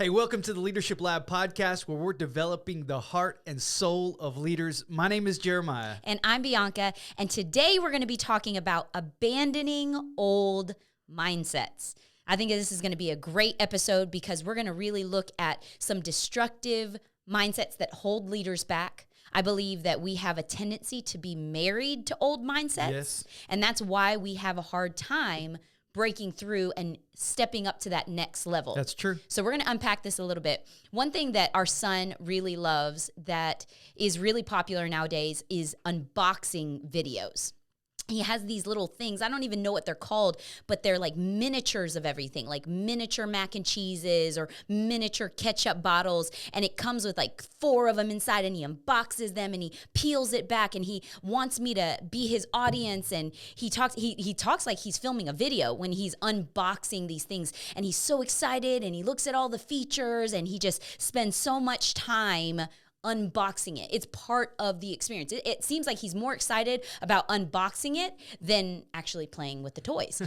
Hey, welcome to the Leadership Lab podcast, where we're developing the heart and soul of leaders. My name is Jeremiah. And I'm Bianca. And today we're going to be talking about abandoning old mindsets. I think this is going to be a great episode because we're going to really look at some destructive mindsets that hold leaders back. I believe that we have a tendency to be married to old mindsets. Yes. And that's why we have a hard time breaking through and stepping up to that next level. That's true. So we're going to unpack this a little bit. One thing that our son really loves that is really popular nowadays is unboxing videos. He has these little things. I don't even know what they're called, but they're like miniatures of everything, like miniature mac and cheeses or miniature ketchup bottles. And it comes with like 4 of them inside, and he unboxes them and he peels it back, and he wants me to be his audience. And he talks like he's filming a video when he's unboxing these things. And he's so excited, and he looks at all the features, and he just spends so much time unboxing it. It's part of the experience. It seems like he's more excited about unboxing it than actually playing with the toys.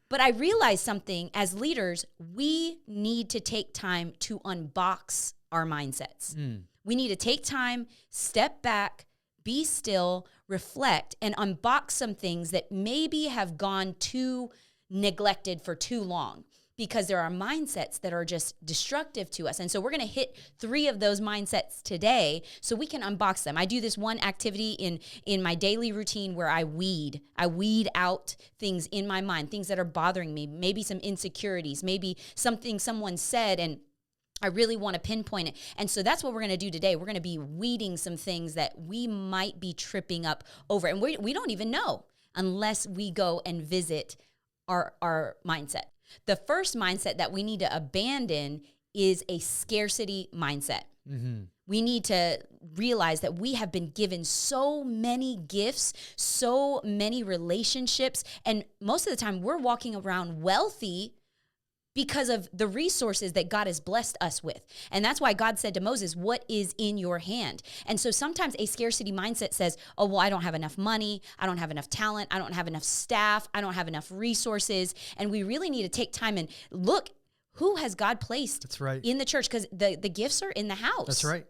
But I realized something as leaders, we need to take time to unbox our mindsets. We need to take time, step back, be still, reflect, and unbox some things that maybe have gone too neglected for too long, because there are mindsets that are just destructive to us. And so we're going to hit 3 of those mindsets today so we can unbox them. I do this one activity in my daily routine where I weed out things in my mind, things that are bothering me, maybe some insecurities, maybe something someone said, and I really want to pinpoint it. And so that's what we're going to do today. We're going to be weeding some things that we might be tripping up over. And we don't even know unless we go and visit our mindset. The first mindset that we need to abandon is a scarcity mindset. Mm-hmm. We need to realize that we have been given so many gifts, so many relationships, and most of the time we're walking around wealthy because of the resources that God has blessed us with. And that's why God said to Moses, "What is in your hand?" And so sometimes a scarcity mindset says, "Oh, well, I don't have enough money. I don't have enough talent. I don't have enough staff. I don't have enough resources." And we really need to take time and look, who has God placed in the church? Because the gifts are in the house. That's right.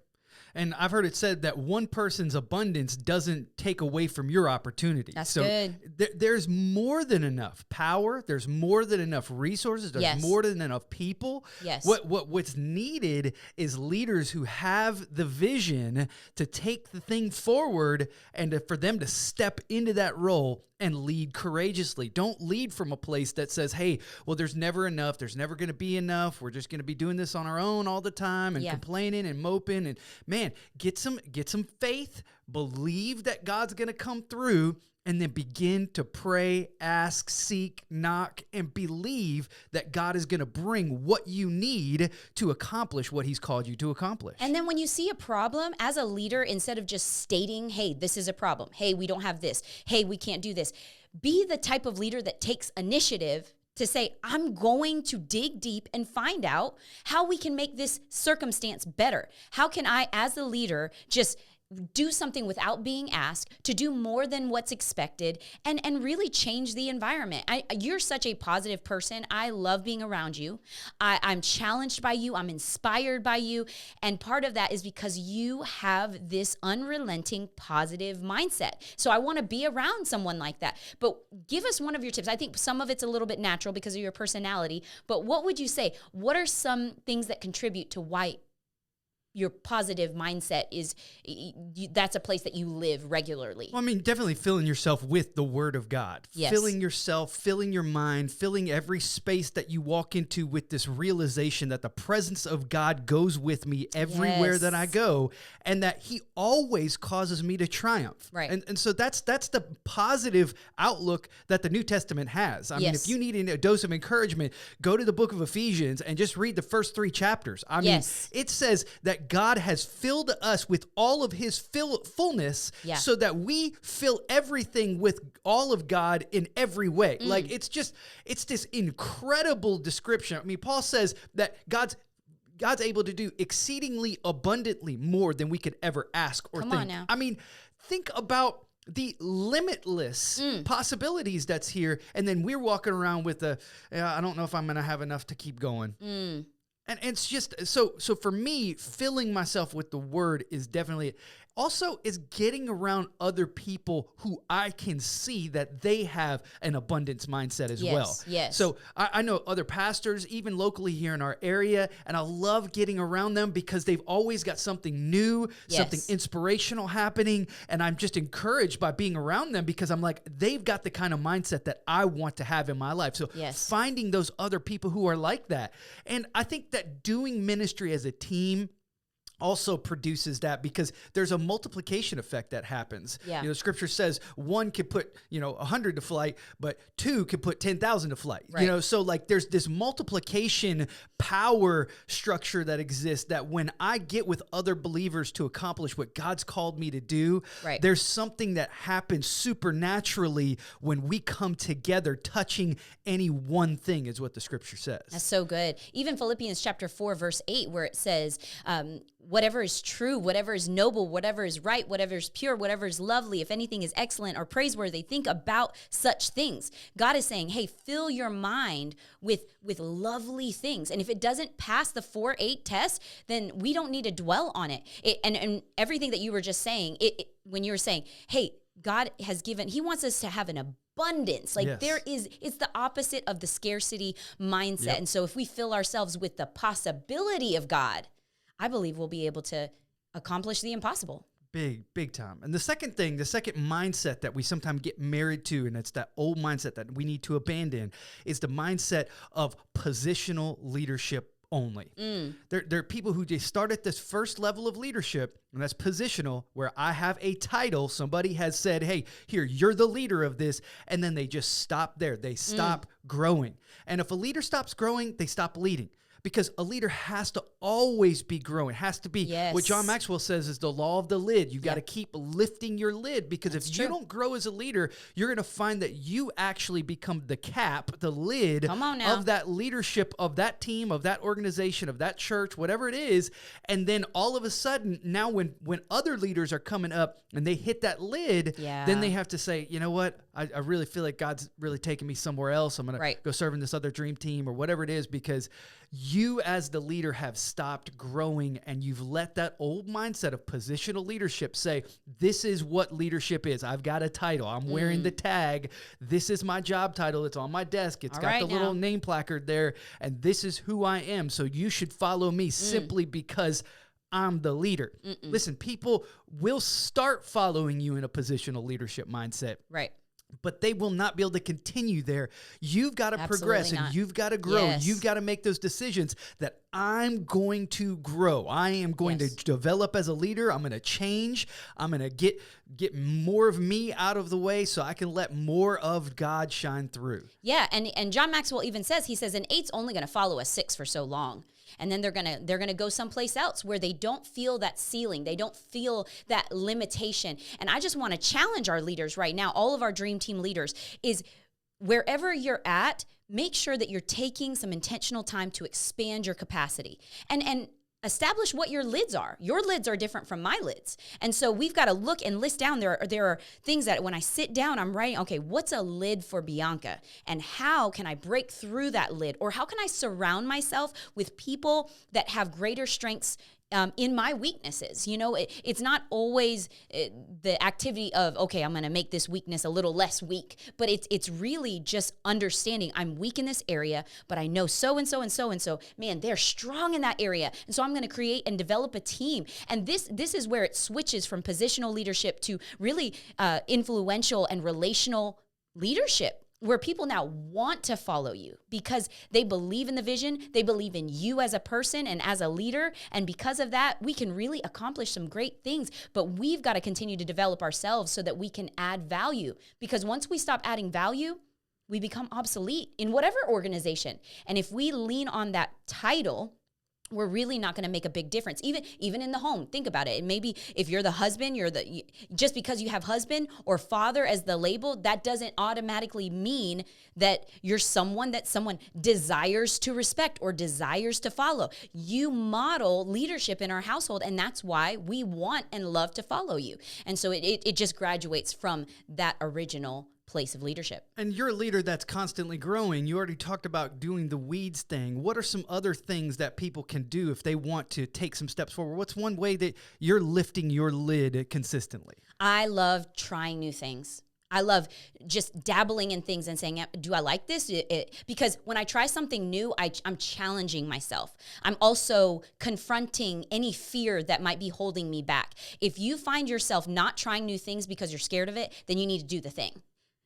And I've heard it said that one person's abundance doesn't take away from your opportunity. That's good. There's more than enough power. There's more than enough resources. There's more than enough people. Yes. What's needed is leaders who have the vision to take the thing forward and for them to step into that role and lead courageously. Don't lead from a place that says, "Hey, well, there's never enough. There's never going to be enough. We're just going to be doing this on our own all the time and complaining and moping." And man, get some faith, believe that God's going to come through, and then begin to pray, ask, seek, knock, and believe that God is going to bring what you need to accomplish what he's called you to accomplish. And then when you see a problem as a leader, instead of just stating, "Hey, this is a problem. Hey, we don't have this. Hey, we can't do this," be the type of leader that takes initiative to say, "I'm going to dig deep and find out how we can make this circumstance better. How can I, as a leader, just do something without being asked, to do more than what's expected, and really change the environment." You're such a positive person. I love being around you. I'm challenged by you. I'm inspired by you. And part of that is because you have this unrelenting positive mindset. So I want to be around someone like that. But give us one of your tips. I think some of it's a little bit natural because of your personality. But what would you say? What are some things that contribute to why your positive mindset is, that's a place that you live regularly? Well, I mean, definitely filling yourself with the Word of God. Yes. Filling yourself, filling your mind, filling every space that you walk into with this realization that the presence of God goes with me everywhere that I go, and that he always causes me to triumph. Right. And so that's the positive outlook that the New Testament has. I mean, if you need a dose of encouragement, go to the book of Ephesians and just read the first 3 chapters. I mean, it says that God has filled us with all of his fullness so that we fill everything with all of God in every way. Like, it's this incredible description. I mean, Paul says that God's able to do exceedingly abundantly more than we could ever ask or think. Come on now. I mean, think about the limitless possibilities that's here, and then we're walking around with I don't know if I'm going to have enough to keep going. And it's just so for me, filling myself with the word is definitely it. Also is getting around other people who I can see that they have an abundance mindset as well. Yes. So I know other pastors, even locally here in our area, and I love getting around them because they've always got something new, something inspirational happening. And I'm just encouraged by being around them because I'm like, they've got the kind of mindset that I want to have in my life. So finding those other people who are like that. And I think that doing ministry as a team also produces that because there's a multiplication effect that happens. Yeah. Scripture says one could put, 100 to flight, but two could put 10,000 to flight. Right. So like there's this multiplication power structure that exists that when I get with other believers to accomplish what God's called me to do, there's something that happens supernaturally when we come together touching any one thing is what the scripture says. That's so good. Even Philippians chapter 4, verse 8, where it says, whatever is true, whatever is noble, whatever is right, whatever is pure, whatever is lovely, if anything is excellent or praiseworthy, think about such things. God is saying, hey, fill your mind with lovely things. And if it doesn't pass the 4-8 test, then we don't need to dwell on it. And everything that you were just saying, when you were saying, hey, God has given, he wants us to have an abundance. Like it's the opposite of the scarcity mindset. Yep. And so if we fill ourselves with the possibility of God, I believe we'll be able to accomplish the impossible. Big time. And the second mindset that we sometimes get married to, and it's that old mindset that we need to abandon, is the mindset of positional leadership only. There are people who just start at this first level of leadership, and that's positional, where I have a title. Somebody has said, hey, here, you're the leader of this. And then they just stop there. They stop growing. And if a leader stops growing, they stop leading. Because a leader has to always be growing. It has to be what John Maxwell says is the law of the lid. You've got to keep lifting your lid because if you don't grow as a leader, you're going to find that you actually become the cap, the lid of that leadership, of that team, of that organization, of that church, whatever it is. And then all of a sudden, now when other leaders are coming up and they hit that lid, then they have to say, you know what? I really feel like God's really taking me somewhere else. I'm going to go serve in this other dream team or whatever it is because you as the leader have stopped growing and you've let that old mindset of positional leadership say, this is what leadership is. I've got a title. I'm wearing the tag. This is my job title. It's on my desk. It's got the little name placard there. And this is who I am. So you should follow me simply because I'm the leader. Listen, people will start following you in a positional leadership mindset. Right. But they will not be able to continue there. You've got to progress and you've got to grow. You've got to make those decisions that I'm going to grow. I am going to develop as a leader. I'm going to change. I'm going to get more of me out of the way so I can let more of God shine through. Yeah, and John Maxwell even says, he says, an 8's only going to follow a 6 for so long. And then they're gonna go someplace else where they don't feel that ceiling. They don't feel that limitation. And I just want to challenge our leaders right now, all of our dream team leaders, is wherever you're at, make sure that you're taking some intentional time to expand your capacity. And establish what your lids are. Your lids are different from my lids. And so we've got to look and list down. There are things that when I sit down, I'm writing, okay, what's a lid for Bianca? And how can I break through that lid? Or how can I surround myself with people that have greater strengths in my weaknesses? It's not always the activity of, okay, I'm going to make this weakness a little less weak, but it's really just understanding I'm weak in this area, but I know so-and-so and so-and-so, man, they're strong in that area. And so I'm going to create and develop a team. And this is where it switches from positional leadership to really influential and relational leadership, where people now want to follow you because they believe in the vision, they believe in you as a person and as a leader, and because of that, we can really accomplish some great things, but we've got to continue to develop ourselves so that we can add value, because once we stop adding value, we become obsolete in whatever organization. And if we lean on that title, we're really not going to make a big difference. Even in the home, think about it. And maybe if you're the husband, just because you have husband or father as the label, that doesn't automatically mean that you're someone that someone desires to respect or desires to follow. You model leadership in our household, and that's why we want and love to follow you. And so it just graduates from that original place of leadership. And you're a leader that's constantly growing. You already talked about doing the weeds thing. What are some other things that people can do if they want to take some steps forward? What's one way that you're lifting your lid consistently? I love trying new things. I love just dabbling in things and saying, do I like this? Because when I try something new, I'm challenging myself. I'm also confronting any fear that might be holding me back. If you find yourself not trying new things because you're scared of it, then you need to do the thing.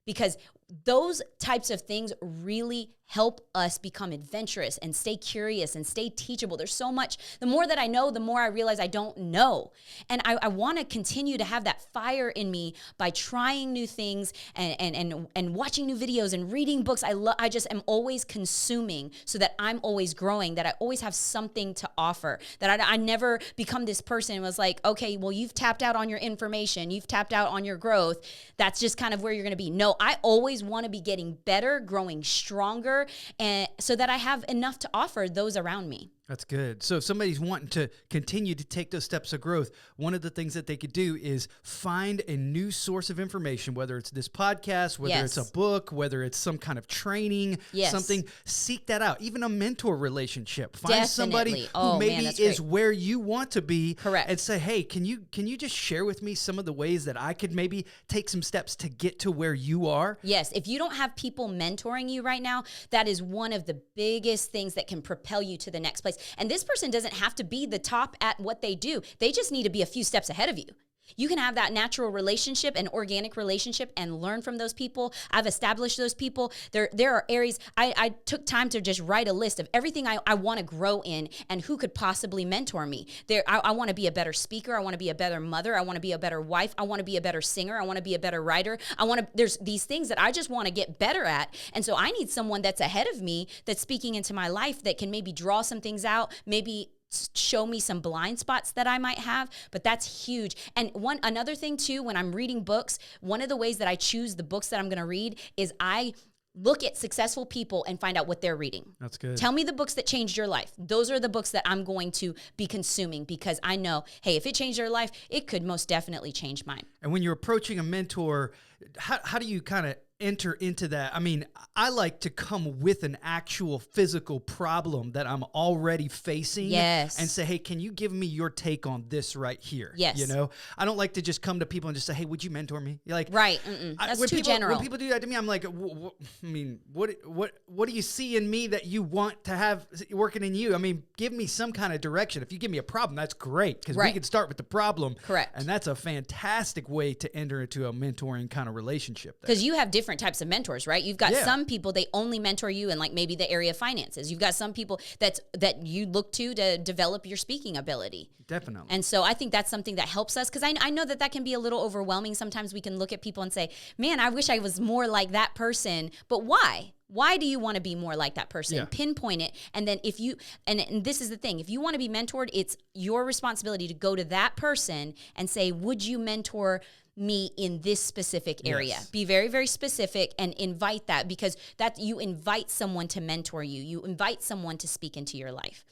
Because those types of things really help us become adventurous and stay curious and stay teachable. There's so much. The more that I know, the more I realize I don't know. And I want to continue to have that fire in me by trying new things and watching new videos and reading books. I just am always consuming so that I'm always growing, that I always have something to offer, that I never become this person who was like, okay, well, you've tapped out on your information. You've tapped out on your growth. That's just kind of where you're going to be. No, I always want to be getting better, growing stronger, and so that I have enough to offer those around me. That's good. So if somebody's wanting to continue to take those steps of growth, one of the things that they could do is find a new source of information, whether it's this podcast, whether it's a book, whether it's some kind of training, something, seek that out. Even a mentor relationship. Find somebody who maybe is where you want to be. Correct. And say, hey, can you just share with me some of the ways that I could maybe take some steps to get to where you are? Yes. If you don't have people mentoring you right now, that is one of the biggest things that can propel you to the next place. And this person doesn't have to be the top at what they do. They just need to be a few steps ahead of you. You can have that natural relationship and organic relationship and learn from those people. I've established those people. There are areas, I took time to just write a list of everything I want to grow in and who could possibly mentor me. I want to be a better speaker. I want to be a better mother. I want to be a better wife. I want to be a better singer. I want to be a better writer. There's these things that I just want to get better at. And so I need someone that's ahead of me that's speaking into my life that can maybe draw some things out, maybe show me some blind spots that I might have, but that's huge. And another thing too, when I'm reading books, one of the ways that I choose the books that I'm going to read is I look at successful people and find out what they're reading. That's good. Tell me the books that changed your life. Those are the books that I'm going to be consuming because I know, hey, if it changed their life, it could most definitely change mine. And when you're approaching a mentor, how do you kind of enter into that? I mean, I like to come with an actual physical problem that I'm already facing and say, hey, can you give me your take on this right here? Yes. You know, I don't like to just come to people and just say, hey, would you mentor me? You're like, right. That's too general. When people do that to me, I'm like, what do you see in me that you want to have working in you? I mean, give me some kind of direction. If you give me a problem, that's great because we can start with the problem. Correct. And that's a fantastic way to enter into a mentoring kind of relationship. Because you have different types of mentors, right? You've got some people, they only mentor you in like maybe the area of finances. You've got some people that you look to develop your speaking ability. Definitely. And so I think that's something that helps us because I know that can be a little overwhelming. Sometimes we can look at people and say, man, I wish I was more like that person. But why? Why do you want to be more like that person? Pinpoint it. And then if you, and this is the thing, if you want to be mentored, it's your responsibility to go to that person and say, would you mentor me in this specific area? Be very, very specific and invite that because that you invite someone to mentor you. You invite someone to speak into your life.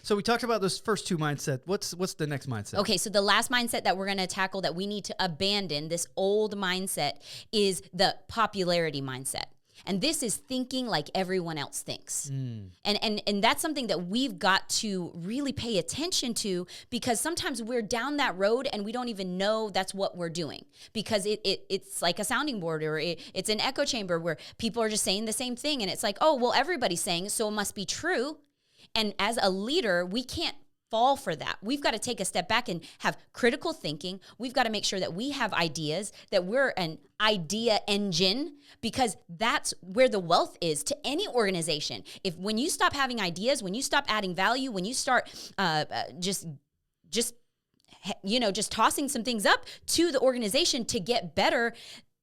So we talked about those first two mindset. What's the next mindset? Okay, so the last mindset that we're going to tackle that we need to abandon, this old mindset, is the popularity mindset. And this is thinking like everyone else thinks. And that's something that we've got to really pay attention to because sometimes we're down that road and we don't even know that's what we're doing because it's like a sounding board or it's an echo chamber where people are just saying the same thing. And it's like, oh, well, everybody's saying it, so it must be true. And as a leader, we can't fall for that. We've got to take a step back and have critical thinking. We've got to make sure that we have ideas, that we're an idea engine, because that's where the wealth is to any organization. When you stop having ideas, when you stop adding value, when you start just tossing some things up to the organization to get better,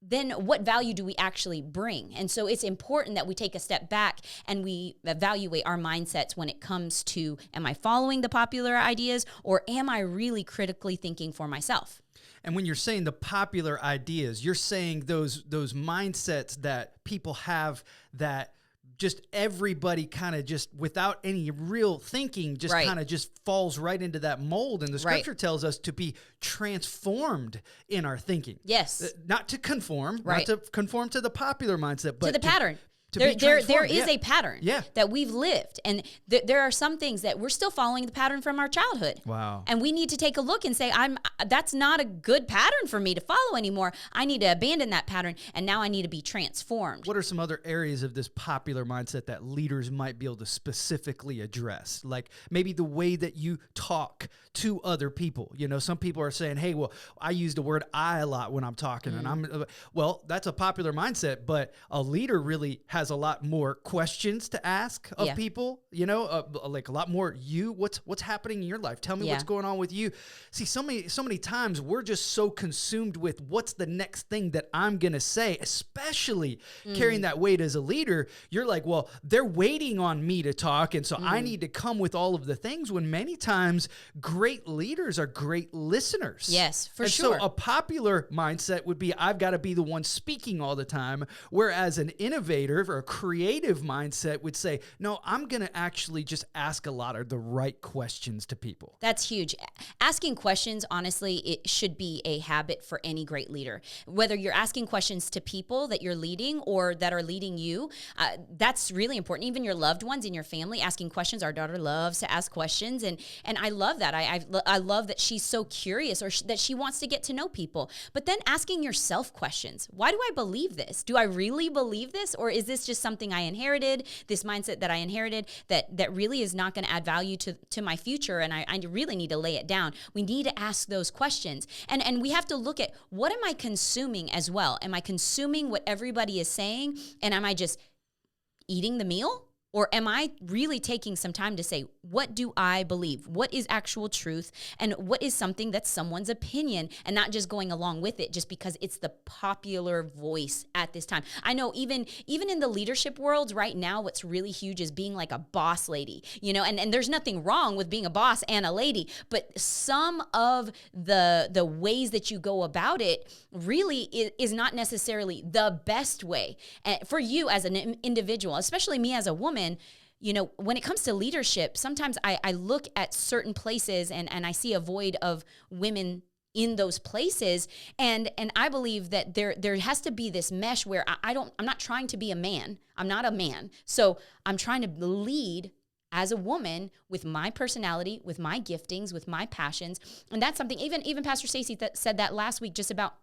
then what value do we actually bring? And so it's important that we take a step back and we evaluate our mindsets when it comes to, am I following the popular ideas or am I really critically thinking for myself? And when you're saying the popular ideas, you're saying those mindsets that people have that just everybody kind of just without any real thinking, just Right. kind of just falls right into that mold. And the Right. scripture tells us to be transformed in our thinking. Yes. Not to conform, Right. not to conform to the popular mindset, but To the pattern. to There be transformed. is Yeah. a pattern Yeah. that we've lived. And there are some things that we're still following the pattern from our childhood. Wow. And we need to take a look and say, that's not a good pattern for me to follow anymore. I need to abandon that pattern. And now I need to be transformed. What are some other areas of this popular mindset that leaders might be able to specifically address? Like maybe the way that you talk to other people. You know, some people are saying, hey, well, I use the word I a lot when I'm talking. And well, that's a popular mindset, but a leader really has a lot more questions to ask of Yeah. people, you know, like a lot more what's happening in your life? Tell me Yeah. what's going on with you. See, so many times we're just so consumed with what's the next thing that I'm going to say, especially carrying that weight as a leader. You're like, well, they're waiting on me to talk. And so I need to come with all of the things, when many times great leaders are great listeners. Yes, for and sure. So a popular mindset would be, I've got to be the one speaking all the time. Whereas an innovative or a creative mindset would say, no, I'm going to actually just ask a lot of the right questions to people. That's huge. Asking questions, honestly, it should be a habit for any great leader. Whether you're asking questions to people that you're leading or that are leading you, that's really important. Even your loved ones in your family, asking questions. Our daughter loves to ask questions, and I love that. I love that she's so curious, or that she wants to get to know people. But then asking yourself questions. Why do I believe this? Do I really believe this? Or is this just something I inherited, this mindset that I inherited that really is not going to add value to my future, and I really need to lay it down? We need to ask those questions. And we have to look at, what am I consuming as well? Am I consuming what everybody is saying, and am I just eating the meal? Or am I really taking some time to say, what do I believe? What is actual truth? And what is something that's someone's opinion, and not just going along with it just because it's the popular voice at this time? I know even in the leadership world right now, what's really huge is being like a boss lady, you know, and there's nothing wrong with being a boss and a lady, but some of the ways that you go about it really is not necessarily the best way for you as an individual, especially me as a woman. You know, when it comes to leadership, sometimes I look at certain places and I see a void of women in those places. And I believe that there has to be this mesh where I'm not trying to be a man. I'm not a man. So I'm trying to lead as a woman with my personality, with my giftings, with my passions. And that's something, even Pastor Stacy said that last week, just about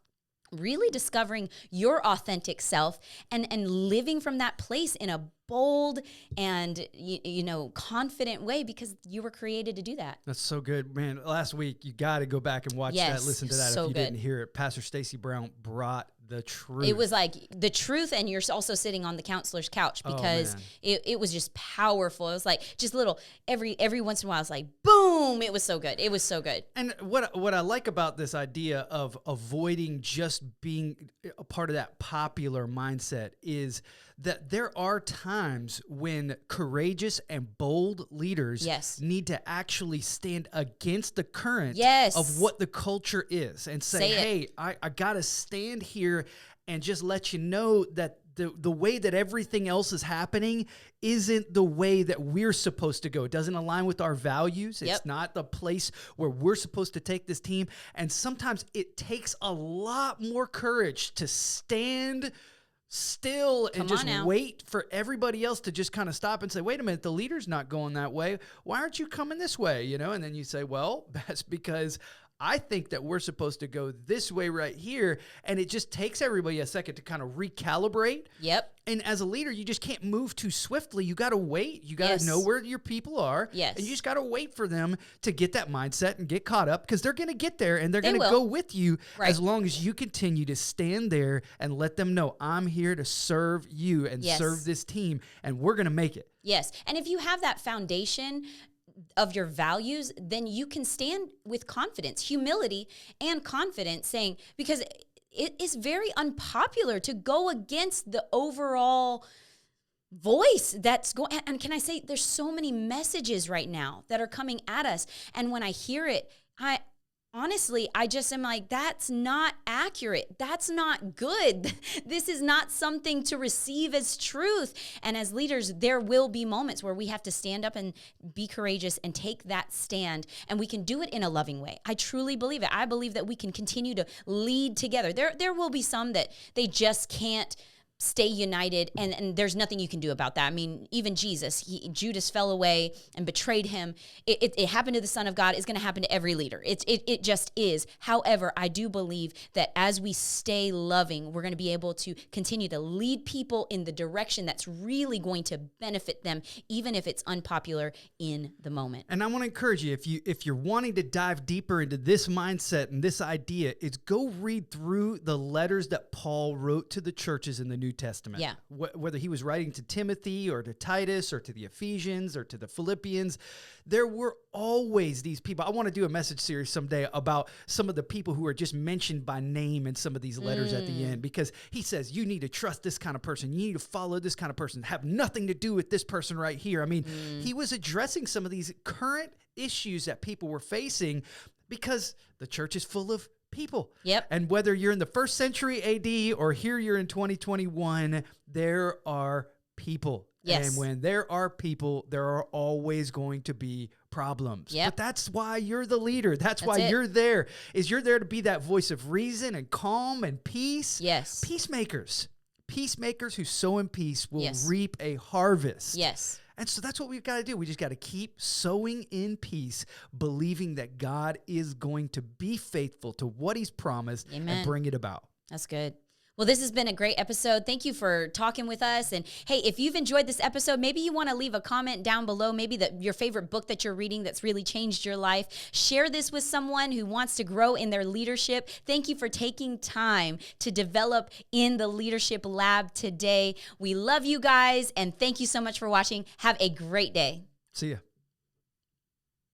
really discovering your authentic self and living from that place in a bold and you know, confident way, because you were created to do that. That's so good, man. Last week, you got to go back and watch that, listen to that so if you good. didn't hear it. Pastor Stacy Brown brought the truth. It was like the truth, and you're also sitting on the counselor's couch, because it was just powerful. It was like just little, every once in a while, it's like, boom, it was so good. It was so good. And what I like about this idea of avoiding just being a part of that popular mindset is that there are times when courageous and bold leaders need to actually stand against the current of what the culture is and say, hey, I got to stand here and just let you know that the way that everything else is happening isn't the way that we're supposed to go. It doesn't align with our values. It's not the place where we're supposed to take this team. And sometimes it takes a lot more courage to stand still and just wait for everybody else to just kind of stop and say, wait a minute, the leader's not going that way. Why aren't you coming this way? You know, and then you say, well, that's because I think that we're supposed to go this way right here. And it just takes everybody a second to kind of recalibrate. Yep. And as a leader, you just can't move too swiftly. You got to wait. You got to know where your people are. Yes. And you just got to wait for them to get that mindset and get caught up, because they're going to get there and they're going to go with you as long as you continue to stand there and let them know, I'm here to serve you and serve this team, and we're going to make it. Yes. And if you have that foundation of your values, then you can stand with confidence, humility and confidence, saying, because it is very unpopular to go against the overall voice that's going. And can I say, there's so many messages right now that are coming at us. And when I hear it, honestly, I just am like, that's not accurate. That's not good. This is not something to receive as truth. And as leaders, there will be moments where we have to stand up and be courageous and take that stand. And we can do it in a loving way. I truly believe it. I believe that we can continue to lead together. There will be some that they just can't stay united, and there's nothing you can do about that. I mean, even Jesus, Judas fell away and betrayed him. It happened to the Son of God. It's going to happen to every leader. It just is. However, I do believe that as we stay loving, we're going to be able to continue to lead people in the direction that's really going to benefit them, even if it's unpopular in the moment. And I want to encourage you, if you're wanting to dive deeper into this mindset and this idea, is go read through the letters that Paul wrote to the churches in the New Testament. Yeah. Whether he was writing to Timothy or to Titus or to the Ephesians or to the Philippians, there were always these people. I want to do a message series someday about some of the people who are just mentioned by name in some of these letters at the end, because he says, you need to trust this kind of person. You need to follow this kind of person, have nothing to do with this person right here. I mean, he was addressing some of these current issues that people were facing because the church is full of people. Yep. And whether you're in the first century AD or here you're in 2021, there are people. Yes. And when there are people, there are always going to be problems. Yep. But that's why you're the leader. That's why you're there, is you're there to be that voice of reason and calm and peace. Yes. Peacemakers. Peacemakers who sow in peace will Yes. reap a harvest. Yes. And so that's what we've got to do. We just got to keep sowing in peace, believing that God is going to be faithful to what he's promised and bring it about. That's good. Well, this has been a great episode. Thank you for talking with us. And hey, if you've enjoyed this episode, maybe you want to leave a comment down below, maybe your favorite book that you're reading that's really changed your life. Share this with someone who wants to grow in their leadership. Thank you for taking time to develop in the Leadership Lab today. We love you guys, and thank you so much for watching. Have a great day. See ya.